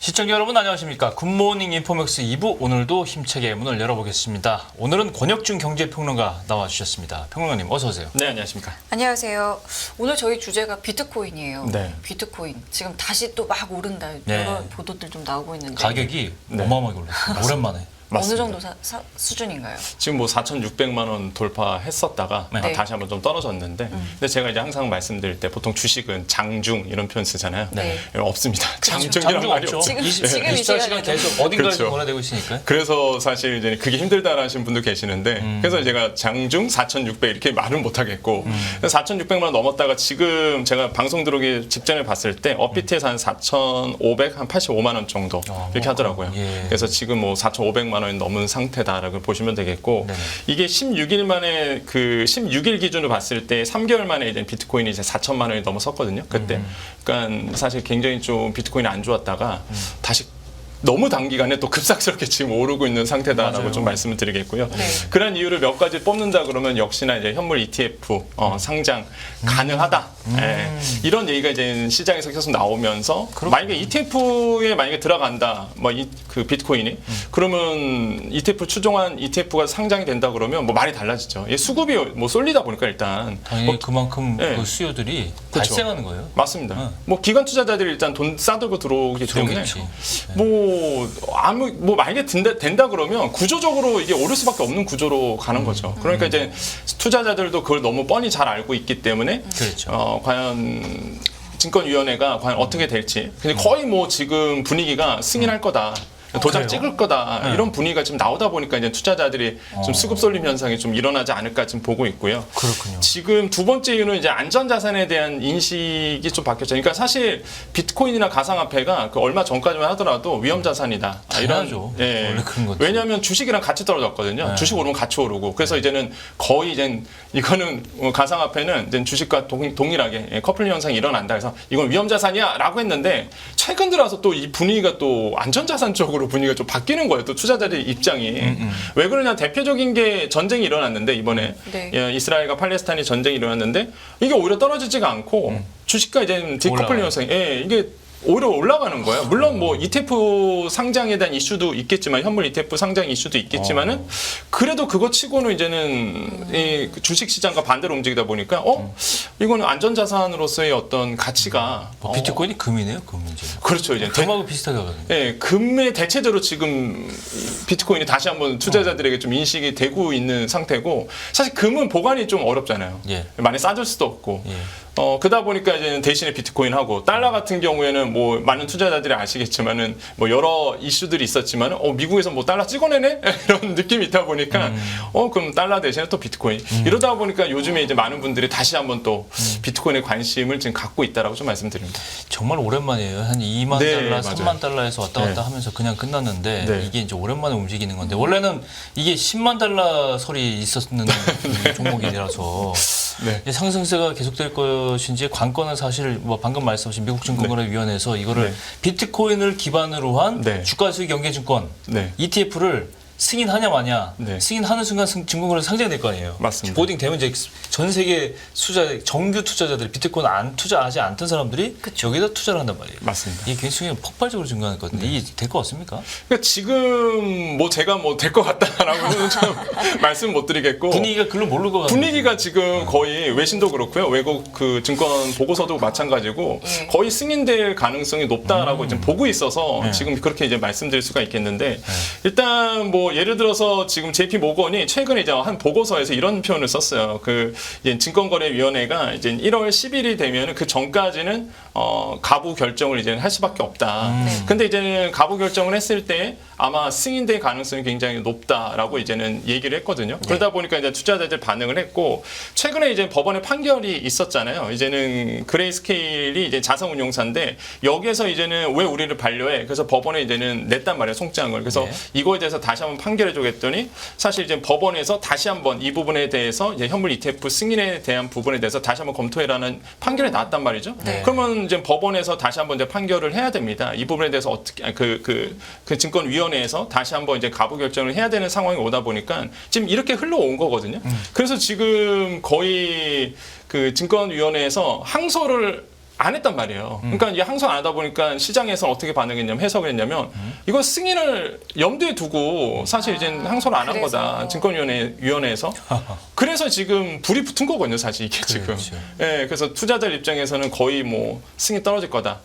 시청자 여러분 안녕하십니까. 굿모닝 인포맥스 2부 오늘도 힘차게 문을 열어보겠습니다. 오늘은 권혁준 경제평론가 나와주셨습니다. 평론가님 어서 오세요. 네, 안녕하십니까. 안녕하세요. 오늘 저희 주제가 비트코인이에요. 네. 비트코인. 지금 다시 또 막 오른다. 네. 여러 보도들 좀 나오고 있는데. 가격이 네. 어마어마하게 올랐어요. 오랜만에. 맞습니다. 어느 정도 수준인가요? 지금 뭐 4,600만 원 돌파했었다가 네. 다시 한번 좀 떨어졌는데, 근데 제가 이제 항상 말씀드릴 때 보통 주식은 장중 이런 표현 쓰잖아요. 네. 없습니다. 그렇죠. 장중이란 장중 말이 없죠. 없죠. 지금- 24시간 시간에는 계속 어딘가에서 그렇죠. 변화되고 있으니까요. 그래서 사실 이제 그게 힘들다라는 분도 계시는데, 그래서 제가 장중 4,600 이렇게 말은 못 하겠고, 4,600만 원 넘었다가 지금 제가 방송 들어오기 직전에 봤을 때 업비트에서 한 4,500, 한 85만 원 정도 이렇게 하더라고요. 예. 그래서 지금 뭐 4,500만 원이 넘은 상태다라고 보시면 되겠고, 네네. 이게 16일 만에 그 16일 기준으로 봤을 때 3개월 만에 이제 비트코인이 이제 4천만 원이 넘어섰거든요. 그때. 그러니까 사실 굉장히 좀 비트코인이 안 좋았다가 다시 너무 단기간에 또 급삭스럽게 지금 오르고 있는 상태다라고 맞아요. 좀 말씀을 드리겠고요. 네. 그런 이유를 몇 가지 뽑는다 그러면 역시나 이제 현물 ETF 상장 가능하다. 예. 이런 얘기가 이제 시장에서 계속 나오면서 만약에 ETF에 만약에 들어간다. 뭐 그 비트코인이 그러면 ETF 추종한 ETF가 상장이 된다 그러면 뭐 말이 달라지죠. 이 수급이 뭐 쏠리다 보니까 일단 당연히 뭐 그만큼 네. 그 수요들이 그렇죠. 발생하는 거예요. 맞습니다. 응. 뭐 기관 투자자들이 일단 돈 싸들고 들어오기 때문에 들어오겠지. 뭐 만약에 된다 그러면 구조적으로 이게 오를 수밖에 없는 구조로 가는 거죠. 그러니까 이제 투자자들도 그걸 너무 뻔히 잘 알고 있기 때문에 그렇죠. 과연 증권위원회가 과연 어떻게 될지. 근데 거의 뭐 지금 분위기가 승인할 거다. 도장 그래요? 찍을 거다. 네. 이런 분위기가 지금 나오다 보니까 이제 투자자들이 좀 수급 쏠림 현상이 좀 일어나지 않을까 지금 보고 있고요. 그렇군요. 지금 두 번째 이유는 이제 안전자산에 대한 인식이 좀 바뀌었죠. 그러니까 사실 비트코인이나 가상화폐가 그 얼마 전까지만 하더라도 위험자산이다. 당연하죠. 원래 그런 거지. 왜냐하면 주식이랑 같이 떨어졌거든요. 네. 주식 오르면 같이 오르고. 그래서 이제는 거의 이제 이거는 가상화폐는 이제 주식과 동일하게 커플링 현상이 일어난다. 그래서 이건 위험자산이야라고 했는데 최근 들어서 또 이 분위기가 또 안전자산 쪽으로 분위기가 좀 바뀌는 거예요. 또 투자자들의 입장이. 왜 그러냐. 대표적인 게 전쟁이 일어났는데 이번에 네. 이스라엘과 팔레스타인이 전쟁이 일어났는데 이게 오히려 떨어지지가 않고 주식과 이제 디커플링 올라가요. 현상이 이게 오히려 올라가는 거예요. 물론 뭐 ETF 상장에 대한 이슈도 있겠지만 현물 ETF 상장 이슈도 있겠지만은 그래도 그거 치고는 이제는 이 주식 시장과 반대로 움직이다 보니까 이거는 안전자산으로서의 어떤 가치가 뭐 비트코인이 금이네요, 금 문제. 그렇죠. 이제 금하고 비슷하게 하거든요. 금의 대체제로 지금 비트코인이 다시 한번 투자자들에게 좀 인식이 되고 있는 상태고 사실 금은 보관이 좀 어렵잖아요. 예. 많이 싸줄 수도 없고. 예. 그러다 보니까 이제 대신에 비트코인 하고 달러 같은 경우에는 뭐 많은 투자자들이 아시겠지만은 뭐 여러 이슈들이 있었지만은 미국에서 뭐 달러 찍어내네 이런 느낌이 있다 보니까 그럼 달러 대신에 또 비트코인 이러다 보니까 요즘에 이제 많은 분들이 다시 한번 또 비트코인에 관심을 지금 갖고 있다라고 좀 말씀드립니다. 정말 오랜만이에요. 한 2만 네, 달러, 맞아요. 3만 달러에서 왔다 갔다 네. 하면서 그냥 끝났는데 네. 이게 이제 오랜만에 움직이는 건데 원래는 이게 10만 달러 설이 있었는 종목이라서 네. 이제 상승세가 계속될 것인지 관건은 사실 뭐 방금 말씀하신 미국증권거래위원회에서 이거를 네. 비트코인을 기반으로 한 네. 주가수익 연계증권 네. ETF를 승인하냐 마냐 네. 승인하는 순간 증권거래소 상장이 될 거 아니에요. 맞습니다. 보딩 되면 이제 전 세계 정규 투자자들 비트코인 안 투자하지 않던 사람들이 여기다 투자를 한단 말이에요. 맞습니다. 이게 굉장히 폭발적으로 증가할 것 같은데 이게 될 것 같습니까? 그러니까 지금 뭐 제가 뭐 될 것 같다라고는 좀 말씀 못 드리겠고 분위기가 글로 모르고 가는 분위기가 지금 거의 외신도 그렇고요. 외국 그 증권 보고서도 마찬가지고 거의 승인될 가능성이 높다라고 지금 보고 있어서 지금 그렇게 이제 말씀드릴 수가 있겠는데 일단 뭐 예를 들어서 지금 JP 모건이 최근에 이제 한 보고서에서 이런 표현을 썼어요. 그 이제 증권거래위원회가 이제 1월 10일이 되면 그 전까지는 가부 결정을 이제 할 수밖에 없다. 근데 이제는 가부 결정을 했을 때 아마 승인될 가능성이 굉장히 높다라고 이제는 얘기를 했거든요. 그러다 보니까 이제 투자자들 반응을 했고 최근에 이제 법원의 판결이 있었잖아요. 이제는 그레이스케일이 이제 자산운용사인데 여기에서 이제는 왜 우리를 반려해? 그래서 법원에 이제는 냈단 말이에요. 송장을. 그래서 이거에 대해서 다시 한번 판결해 주겠더니 사실 이제 법원에서 다시 한번 이 부분에 대해서 이제 현물 ETF 승인에 대한 부분에 대해서 다시 한번 검토해라는 판결이 나왔단 말이죠. 그러면 이제 법원에서 다시 한번 이제 판결을 해야 됩니다. 이 부분에 대해서 어떻게 그 증권위원회에서 다시 한번 이제 가부 결정을 해야 되는 상황이 오다 보니까 지금 이렇게 흘러온 거거든요. 그래서 지금 거의 그 증권위원회에서 항소를 안 했단 말이에요. 그러니까 이제 항소 안 하다 보니까 시장에서 어떻게 반응했냐면 해석을 했냐면 이거 승인을 염두에 두고 사실 이제 항소를 안 한 그래서. 거다. 증권위원회에서. 그래서 지금 불이 붙은 거거든요, 사실 이게 지금. 그렇죠. 예, 그래서 투자자들 입장에서는 거의 뭐 승인 떨어질 거다.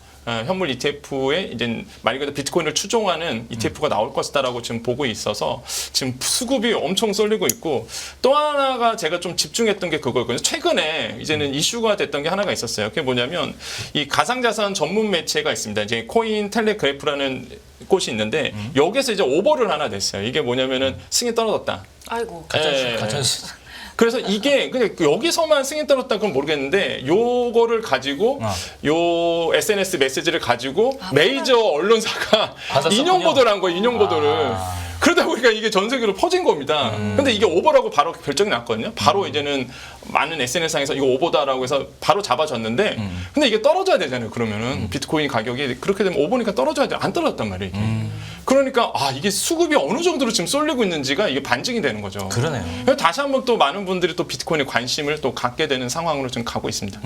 현물 ETF에 이제 말 그대로 비트코인을 추종하는 ETF가 나올 것이다라고 지금 보고 있어서 지금 수급이 엄청 쏠리고 있고 또 하나가 제가 좀 집중했던 게 그거였거든요. 최근에 이제는 이슈가 됐던 게 하나가 있었어요. 그게 뭐냐면 이 가상자산 전문 매체가 있습니다. 이제 코인 텔레그래프라는 곳이 있는데 여기서 이제 오버를 하나 냈어요. 이게 뭐냐면은 승인 떨어졌다. 아이고. 예. 가짜뉴스. 그래서 이게 그냥 여기서만 승인 떨었다 그건 모르겠는데 요거를 가지고 요 SNS 메시지를 가지고 메이저 언론사가 받았었군요. 인용 보도를 한 거예요. 인용 보도를. 그러다 보니까 이게 전 세계로 퍼진 겁니다. 근데 이게 오버라고 바로 결정이 났거든요. 바로 이제는 많은 SNS상에서 이거 오버다라고 해서 바로 잡아줬는데 근데 이게 떨어져야 되잖아요. 그러면은 비트코인 가격이 그렇게 되면 오버니까 떨어져야 돼. 안 떨어졌단 말이에요. 이게. 그러니까 이게 수급이 어느 정도로 지금 쏠리고 있는지가 이게 반증이 되는 거죠. 그러네요. 그래서 다시 한번 또 많은 분들이 또 비트코인에 관심을 또 갖게 되는 상황으로 지금 가고 있습니다.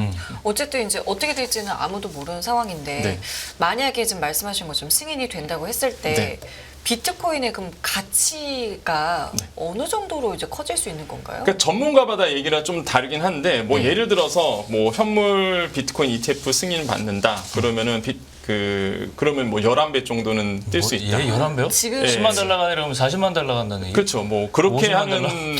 어쨌든 이제 어떻게 될지는 아무도 모르는 상황인데 네. 만약에 지금 말씀하신 것처럼 승인이 된다고 했을 때 네. 비트코인의 그럼 가치가 어느 정도로 이제 커질 수 있는 건가요? 그러니까 전문가마다 얘기가 좀 다르긴 한데 뭐 네. 예를 들어서 뭐 현물 비트코인 ETF 승인 받는다 그러면은 그러면 뭐 11배 정도는 뛸 수 있다. 11배요? 지금 10만 달러가 내려면 40만 달러 간다는 얘기. 그렇죠. 뭐 그렇게 50만 하는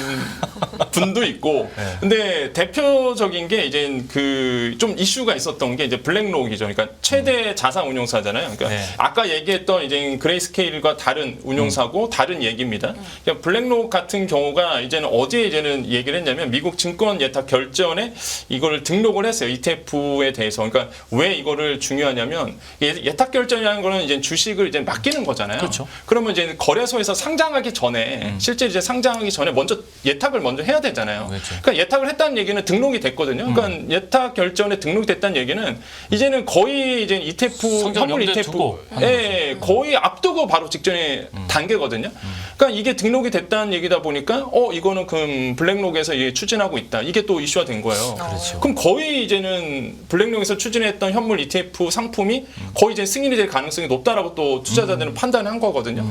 분도 있고. 네. 근데 대표적인 게 이제 그 좀 이슈가 있었던 게 이제 블랙록이죠. 그러니까 최대 자산 운용사잖아요. 그러니까 네. 아까 얘기했던 이제 그레이스케일과 다른 운용사고 다른 얘기입니다. 그러니까 블랙록 같은 경우가 이제는 어디에 이제는 얘기를 했냐면 미국 증권 예탁 결제원에 이거를 등록을 했어요. ETF에 대해서. 그러니까 왜 이거를 중요하냐면 예탁 결제라는 거는 이제 주식을 이제 맡기는 거잖아요. 그렇죠. 그러면 이제 거래소에서 상장하기 전에 실제 이제 상장하기 전에 먼저 예탁을 먼저 해야 되잖아요. 그렇죠. 그러니까 예탁을 했다는 얘기는 등록이 됐거든요. 그러니까 예탁 결제원에 등록이 됐다는 얘기는 이제는 거의 이제 ETF 성적을 현물 염두에 ETF 두고 하는 예, 거의 앞두고 바로 직전에 단계거든요. 그러니까 이게 등록이 됐다는 얘기다 보니까 이거는 그럼 블랙록에서 이게 추진하고 있다. 이게 또 이슈가 된 거예요. 그렇죠. 그럼 거의 이제는 블랙록에서 추진했던 현물 ETF 상품이 거의 이제 승인이 될 가능성이 높다라고 또 투자자들은 판단한 거거든요.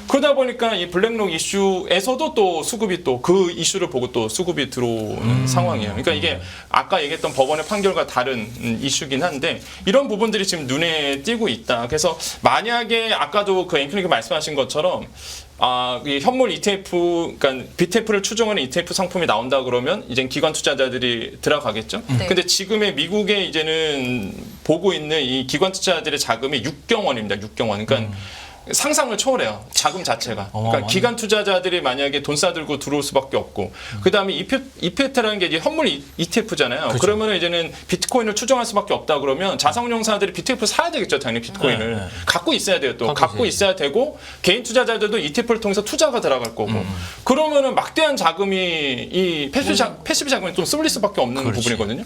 그러다 보니까 이 블랙록 이슈에서도 또 수급이 또 그 이슈를 보고 또 수급이 들어오는 상황이에요. 그러니까 이게 아까 얘기했던 법원의 판결과 다른 이슈긴 한데 이런 부분들이 지금 눈에 띄고 있다. 그래서 만약에 아까도 그 앵커님이 말씀하신 것처럼 이 현물 ETF, 그러니까 BTF를 추종하는 ETF 상품이 나온다 그러면 이제 기관 투자자들이 들어가겠죠. 네. 근데 지금의 미국에 이제는 보고 있는 이 기관 투자자들의 자금이 6경 원입니다. 6경 원. 그러니까 상상을 초월해요. 자금 자체가. 그러니까 어마어마하네. 기관 투자자들이 만약에 돈 싸들고 들어올 수밖에 없고 그다음에 ETF라는 게 이제 현물 ETF잖아요. 그렇죠. 그러면 이제는 비트코인을 추종할 수밖에 없다 그러면 자산운용사들이 비트코인을 사야 되겠죠. 당연히 비트코인을. 네, 네. 갖고 있어야 돼요. 또 갖고 갖고 있어야 되고 개인 투자자들도 ETF를 통해서 투자가 들어갈 거고 그러면은 막대한 자금이 이 패시브 자금이 좀 쏠릴 수밖에 없는 그렇지. 부분이거든요.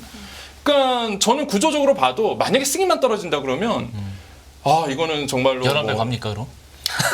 그러니까 저는 구조적으로 봐도 만약에 승인만 떨어진다 그러면 이거는 정말로 11배 갑니까 그럼?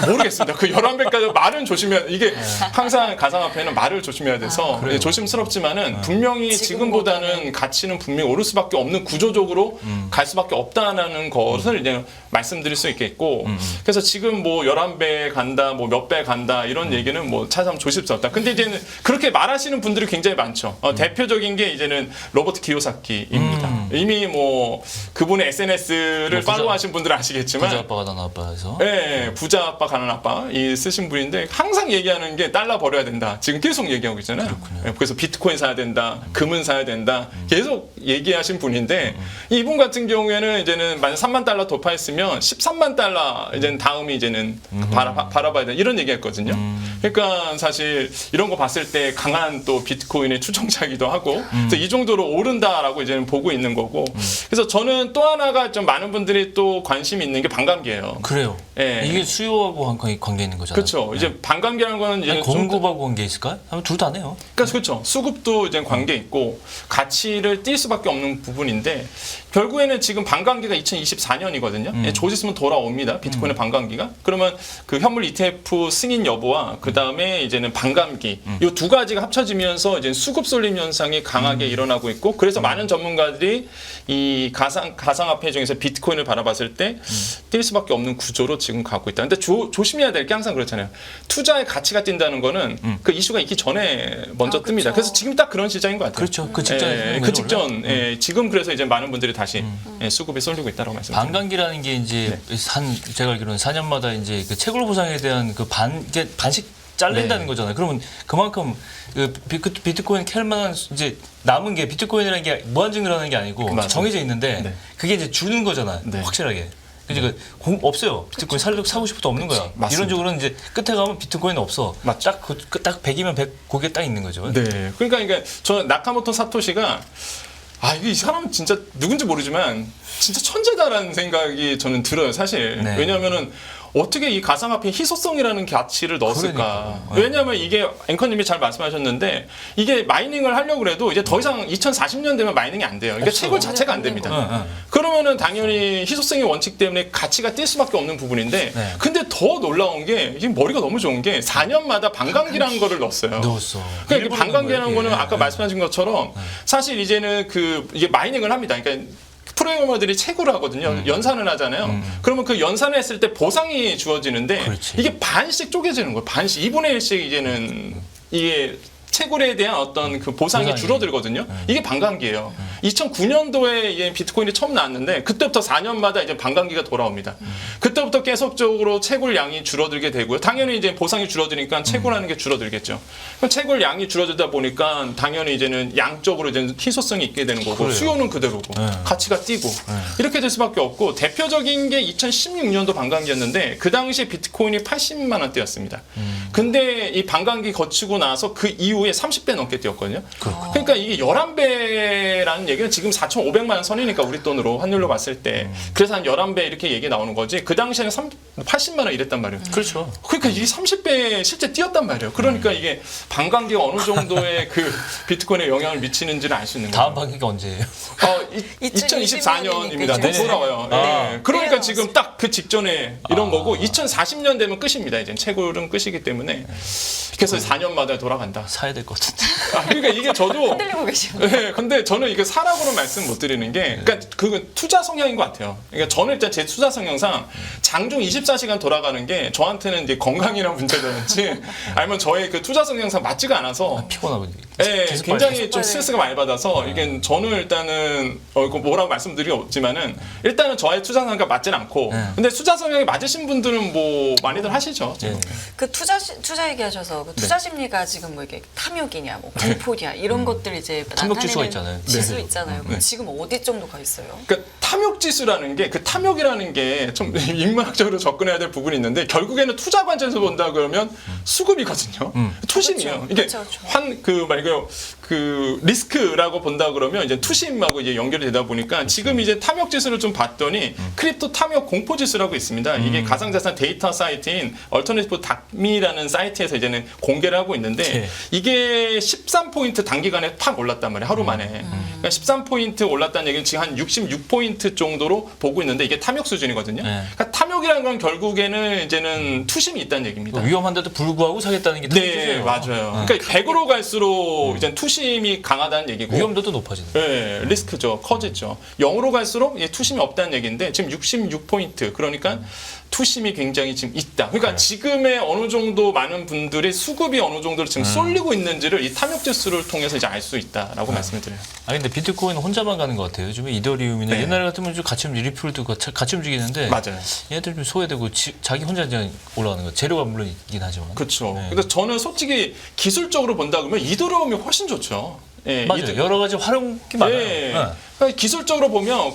모르겠습니다. 그 11배까지 말은 조심해야 이게 항상 가상화폐는 말을 조심해야 돼서 그래요? 조심스럽지만은 분명히 지금보다는 가치는 분명히 오를 수밖에 없는 구조적으로 갈 수밖에 없다는 것을 이제 말씀드릴 수 있겠고 그래서 지금 뭐 11배 간다 뭐 몇 배 간다 이런 얘기는 뭐 참 조심스럽다. 근데 이제는 그렇게 말하시는 분들이 굉장히 많죠. 대표적인 게 이제는 로버트 키요사키입니다. 이미 뭐 그분의 SNS를 뭐 부자- 팔로우하신 분들은 아시겠지만 부자 아빠가 난 아빠에서. 네, 부자 아빠, 가난 아빠 이 쓰신 분인데 항상 얘기하는 게 달러 버려야 된다. 지금 계속 얘기하고 있잖아요. 네, 그래서 비트코인 사야 된다, 금은 사야 된다. 계속 얘기하신 분인데 이분 같은 경우에는 이제는 만약 3만 달러 돌파했으면 13만 달러 이제는 다음이 이제는 바라봐야 된다. 이런 얘기했거든요. 그러니까 사실 이런 거 봤을 때 강한 또 비트코인의 추종자이기도 하고 그래서 이 정도로 오른다라고 이제는 보고 있는 거고. 그래서 저는 또 하나가 좀 많은 분들이 또 관심이 있는 게 반감기예요. 그래요. 예. 이게 수요하고 관계 있는 거잖아요. 그렇죠. 이제 반감기라는 거는 이제 아니, 공급하고 관계 있을까요? 둘 다네요. 그렇죠. 수급도 이제 관계 있고 가치를 띌 수밖에 없는 부분인데 결국에는 지금 반감기가 2024년이거든요. 곧 있으면 돌아옵니다. 비트코인의 반감기가. 그러면 그 현물 ETF 승인 여부와 그 다음에 이제는 반감기 이 두 가지가 합쳐지면서 이제 수급 쏠림 현상이 강하게 일어나고 있고 그래서 많은 전문가들이 이 가상화폐 중에서 비트코인을 바라봤을 때 뛸 수밖에 없는 구조로 지금 가고 있다. 근데 조심해야 될 게 항상 그렇잖아요. 투자의 가치가 뛴다는 거는 그 이슈가 있기 전에 먼저 뜹니다. 그렇죠. 그래서 지금 딱 그런 시장인 것 같아요. 그렇죠. 그 직전에 그 직전. 지금 그래서 이제 많은 분들이 다시 수급이 쏠리고 있다고 말씀드립니다. 반감기라는 게 이제 제가 알기로는 4년마다 이제 그 채굴 보상에 대한 그 이제 반씩 잘린다는 거잖아요. 그러면 그만큼 그 비트코인 캘 만한 이제 남은 게 비트코인이라는 게 무한정 늘어나는 게 아니고 맞아요. 정해져 있는데 네. 그게 이제 주는 거잖아요. 네. 확실하게. 그러니까 없어요. 비트코인 사고 싶어도 없는 거야. 맞습니다. 이론적으로는 이제 끝에 가면 비트코인은 없어. 맞죠. 딱 100이면 100 거기에 딱 있는 거죠. 네. 그러니까 저 나카모토 사토시가 이 사람은 진짜 누군지 모르지만 진짜 천재다라는 생각이 저는 들어요, 사실. 네. 왜냐하면은 어떻게 이 가상화폐 희소성이라는 가치를 넣었을까? 그러니까. 왜냐하면 이게 앵커님이 잘 말씀하셨는데 이게 마이닝을 하려고 해도 이제 더 이상 2040년 되면 마이닝이 안 돼요. 그러니까 없어요. 채굴 자체가 안 됩니다. 그러면은 당연히 희소성의 원칙 때문에 가치가 뛸 수밖에 없는 부분인데 네. 근데 더 놀라운 게 이게 머리가 너무 좋은 게 4년마다 반감기라는 거를 넣었어요. 넣었어. 그러니까 일부러 반감기라는 넣은 거는 거예요. 아까 말씀하신 것처럼 사실 이제는 이게 마이닝을 합니다. 그러니까 프로그래머들이 채굴을 하거든요. 연산을 하잖아요. 그러면 그 연산을 했을 때 보상이 주어지는데 그렇지. 이게 반씩 쪼개지는 거예요. 반씩 2분의 1씩 이제는 이게 채굴에 대한 어떤 그 보상이 줄어들거든요. 이게 반감기예요. 2009년도에 이제 비트코인이 처음 나왔는데 그때부터 4년마다 이제 반감기가 돌아옵니다. 그때부터 계속적으로 채굴 양이 줄어들게 되고요. 당연히 이제 보상이 줄어드니까 채굴하는 게 줄어들겠죠. 그럼 채굴 양이 줄어들다 보니까 당연히 이제는 양적으로 이제 희소성이 있게 되는 거고 그래요. 수요는 그대로고 가치가 뛰고 이렇게 될 수밖에 없고 대표적인 게 2016년도 반감기였는데 그 당시에 비트코인이 80만 원대였습니다. 근데 이 반감기 거치고 나서 그 이후에 30배 넘게 뛰었거든요. 그러니까 이게 11배라는 얘기는 지금 4,500만 원 선이니까 우리 돈으로 환율로 봤을 때 그래서 한 11배 이렇게 얘기 나오는 거지 그 당시에는 80만 원 이랬단 말이에요. 그렇죠. 그러니까 이게 30배 실제 뛰었단 말이에요. 그러니까 이게 반감기가 어느 정도의 그 비트코인에 영향을 미치는지를 알 수 있는 거죠. 다음 반기가 언제예요? 2024년입니다. 네네. 돌아와요. 아. 네. 그러니까 네, 지금 딱 그 직전에 이런 거고 2040년 되면 끝입니다. 이제 채굴은 끝이기 때문에 그래서 4년마다 돌아간다. 사야 될 것 같은데. 그러니까 이게 저도 흔들리고 계시네요. 네, 근데 저는 이게 사라고는 말씀 못 드리는 게, 그러니까 그건 투자 성향인 것 같아요. 그러니까 저는 일단 제 투자 성향상 장중 24시간 돌아가는 게 저한테는 이제 건강이나 문제라든지 아니면 저의 그 투자 성향상 맞지가 않아서 피곤하고. 네, 계속 굉장히 빨리. 좀 스트레스가 많이 받아서 이게 저는 일단은 이거 뭐라고 말씀드리기 없지만은 일단은 저의 투자 성향과 맞진 않고 근데 투자 성향이 맞으신 분들은 뭐 많이들 하시죠. 지금. 그 투자 얘기하셔서 그 투자 심리가 지금 뭐 이게 탐욕이냐, 뭐 공포냐 이런 것들 이제 탐욕 지수가 나타내는 있잖아요. 지수 네. 있잖아요. 그럼 지금 어디 정도 가 있어요? 그러니까 탐욕 지수라는 게 그 탐욕이라는 게 좀 인문학적으로 접근해야 될 부분이 있는데 결국에는 투자 관점에서 본다 그러면 수급이거든요. 투심이에요. 그렇죠. 이게 그렇죠. 말고요. 그 리스크라고 본다 그러면 이제 투심하고 이제 연결이 되다 보니까 지금 이제 탐욕 지수를 좀 봤더니 크립토 탐욕 공포 지수라고 있습니다. 이게 가상자산 데이터 사이트인 얼터네티브 닥미라는 사이트에서 이제는 공개를 하고 있는데 네. 이게 13포인트 단기간에 팍 올랐단 말이에요. 하루 만에. 그러니까 13포인트 올랐다는 얘기는 지금 한 66포인트 정도로 보고 있는데 이게 탐욕 수준이거든요. 네. 그러니까 탐욕이라는 건 결국에는 이제는 투심이 있다는 얘기입니다. 위험한데도 불구하고 사겠다는 게 네, 맞아요. 그러니까 100으로 갈수록 이제 투심이 강하다는 얘기고 위험도도 높아지는. 네, 리스크죠. 커지죠. 0으로 갈수록 투심이 없다는 얘기인데 지금 66포인트. 그러니까 투심이 굉장히 지금 있다. 그러니까 지금의 어느 정도 많은 분들이 수급이 어느 정도로 지금 쏠리고 있는지를 이 탐욕 지수를 통해서 이제 알 수 있다라고 말씀을 드려요. 아니 근데 비트코인은 혼자만 가는 것 같아요. 요즘에 이더리움이나 네. 옛날 같으면 좀 같이 리플도 같이 움직이는데 맞아요. 얘들 좀 소외되고 자기 혼자 그냥 올라가는 거. 재료가 물론 있긴 하지만. 그렇죠. 네. 근데 저는 솔직히 기술적으로 본다 그러면 이더리움이 훨씬 좋죠. 예, 맞아요. 여러 가지 활용이 많아요. 예. 네. 그러니까 기술적으로 보면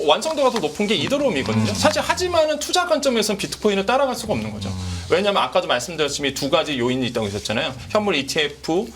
완성도가 더 높은 게 이더리움이거든요. 사실 하지만은 투자 관점에서는 비트코인을 따라갈 수가 없는 거죠. 왜냐하면 아까도 말씀드렸지만 두 가지 요인이 있다고 했었잖아요. 현물 ETF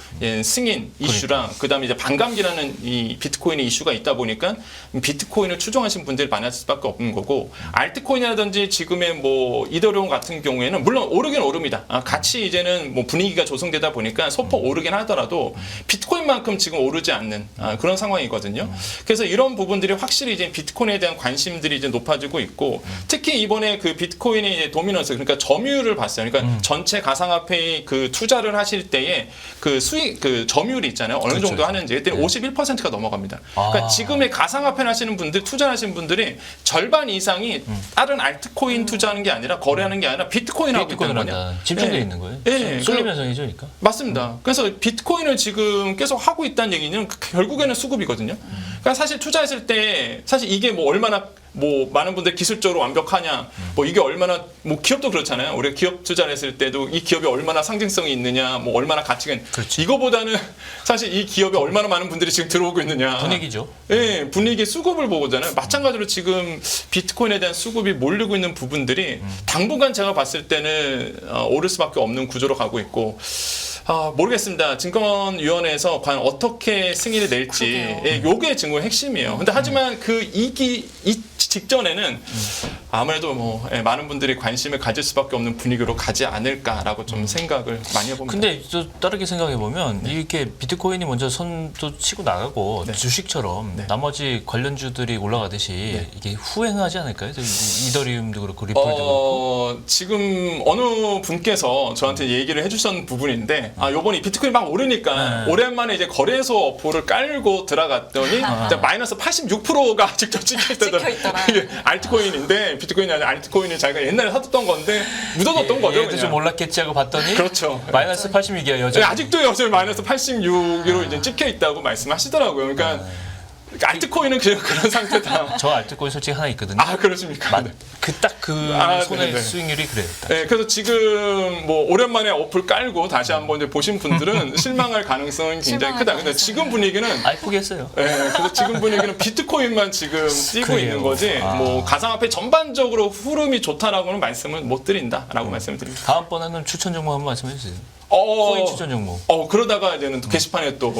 승인 이슈랑 그다음에 이제 반감기라는 이 비트코인의 이슈가 있다 보니까 비트코인을 추종하신 분들이 많았을 수밖에 없는 거고 알트코인이라든지 지금의 뭐 이더리움 같은 경우에는 물론 오르긴 오릅니다. 같이 이제는 뭐 분위기가 조성되다 보니까 소폭 오르긴 하더라도 비트코인만큼 지금 오르지 않는 그런 상황이거든요. 그래서 이런 부분들이 확실히 이제 비트코인에 대한 관심들이 이제 높아지고 있고 특히 이번에 그 비트코인의 이제 도미넌스 그러니까 점유율을 봤어요. 그러니까 전체 가상화폐의 그 투자를 하실 때에 그 수익 그 점유율이 있잖아요. 어느 그렇죠. 정도 하는지 그때 51%가 넘어갑니다. 그러니까 지금의 가상화폐 하시는 분들 투자하시는 분들이 절반 이상이 다른 알트코인 투자하는 게 아니라 거래하는 게 아니라 비트코인 하고 있다는 비트코인을 거냐. 한다. 집중돼 있는 거예요. 예, 쏠림 현상이죠, 그러니까. 맞습니다. 그래서 비트코인을 지금 계속 하고 있다는 얘기는 결국에는 수급이거든요. 그러니까 사실 투자했을 때 사실 이게 뭐 얼마나 뭐 많은 분들 기술적으로 완벽하냐, 뭐 이게 얼마나 뭐 기업도 그렇잖아요. 우리가 기업 투자를 했을 때도 이 기업이 얼마나 상징성이 있느냐, 뭐 얼마나 가치가 그렇지. 이거보다는 사실 이 기업에 얼마나 많은 분들이 지금 들어오고 있느냐. 분위기죠. 예, 분위기 수급을 보잖아요. 마찬가지로 지금 비트코인에 대한 수급이 몰리고 있는 부분들이 당분간 제가 봤을 때는 오를 수밖에 없는 구조로 가고 있고. 모르겠습니다. 증권위원회에서 과연 어떻게 승인을 낼지, 예, 요게 증거의 핵심이에요. 근데 하지만 이 직전에는 아무래도 뭐 많은 분들이 관심을 가질 수밖에 없는 분위기로 가지 않을까라고 좀 생각을 많이 해봅니다. 근데 또 다르게 생각해 보면 이렇게 비트코인이 먼저 선도 치고 나가고 주식처럼 나머지 관련주들이 올라가듯이 이게 후행하지 않을까요? 이더리움도 그렇고 리플도 그렇고. 지금 어느 분께서 저한테 얘기를 해주셨던 부분인데, 요번에 비트코인 막 오르니까 오랜만에 이제 거래소 어플을 깔고 들어갔더니 마이너스 86%가 직접 찍혀있더라고요. 이게 알트코인인데 비트코인이 아니라 알트코인이 자기가 옛날에 사뒀던 건데 묻어뒀던 거죠. 얘도 좀 올랐겠지 하고 봤더니 그렇죠. 마이너스 86이야 여전히. 아직도 여전히 마이너스 86으로 이제 찍혀 있다고 말씀하시더라고요. 그러니까 알트코인은 그냥 그런 상태다. 저 알트코인 솔직히 하나 있거든요. 그렇습니까? 네. 손해 네네. 수익률이 그래요. 네, 그래서 지금 뭐 오랜만에 어플 깔고 다시 한번 이제 보신 분들은 실망할 가능성은 굉장히 크다. 근데 지금 분위기는 포기했어요. 네, 그래서 지금 분위기는 비트코인만 지금 뛰고 그래요. 있는 거지. 뭐 가상화폐 전반적으로 흐름이 좋다라고는 말씀을 못 드린다라고 말씀을 드립니다. 다음번에는 추천 종목 한번 말씀해 주세요. 코인 추천 종목. 그러다가 이제는 또 게시판에 또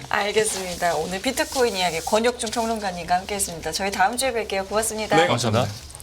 알겠습니다. 오늘 비트코인 이야기 권혁준 평론가님과 함께했습니다. 저희 다음 주에 뵐게요. 고맙습니다. 네, 감사합니다.